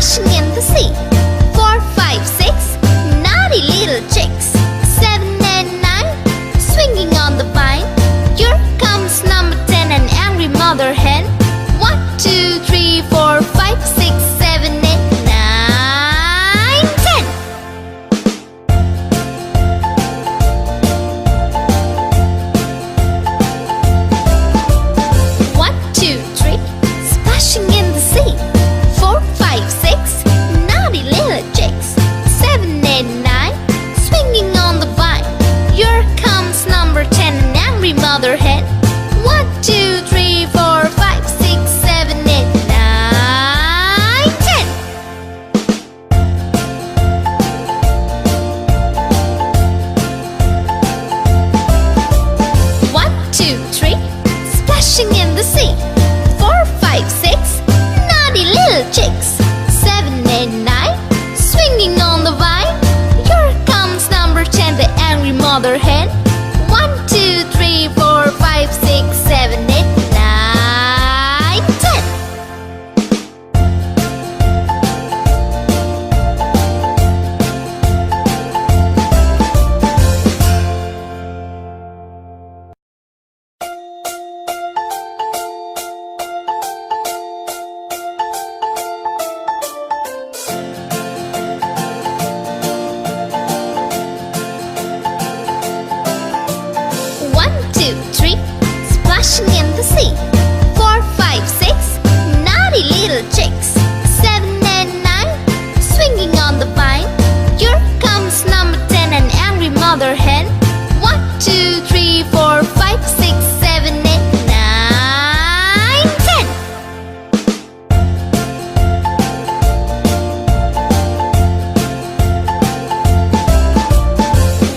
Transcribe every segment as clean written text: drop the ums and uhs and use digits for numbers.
splashing in the sea. 4, 5, 6, naughty little chicks. 7 and 9, swinging on the vine. Here comes number 10, an angry mother hen. 1, 2, 3, 4, 5, 6, 7, 8, 9, 10. 1, 2, 3, splashing in the sea. 4, 5, 6, naughty little chicks. 7, 8, 9, swinging on the vine. Here comes number 10, an angry mother hen. 1, 2, 3, 4, 5, 6, 7, 8, 9, 10. 1, 2, 3, splashing in the sea. 4, 5, 6, naughty little chicks. 7, 8, 9, swinging on the vine. Here comes number 10, the angry mother hen. 1, 2, 3, 4, 5, 6, 7, 8, 9, 10. 1, 2, 3, splashing in the sea. 4, 5, 6, naughty little chicks. 7 and 9, swinging on the vine. Here comes number 10, an angry mother hen. 1, 2, 3, 4, 5, 6, 7, 8, 9, 10.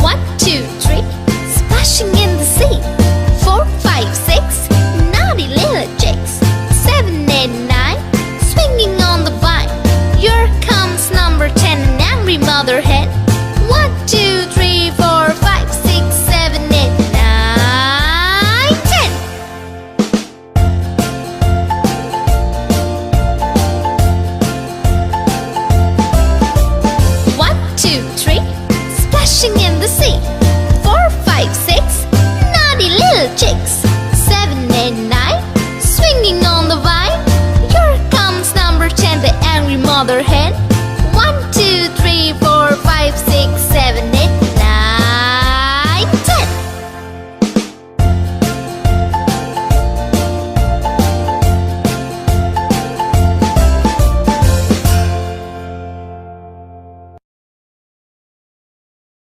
1, 2, 3, splashing in the sea. 4, 5, 6, naughty little chicks. 7, 8, 9, swinging on the vine. Here comes number 10, an angry mother hen. 1, 2, 3, 4, 5, 6, 7, 8, 9, 10. 1, 2, 3, splashing in the sea. 4, 5, 6, naughty little chicks. 7, 8, 9, swinging on the vine. Here comes number 10, the angry mother hen.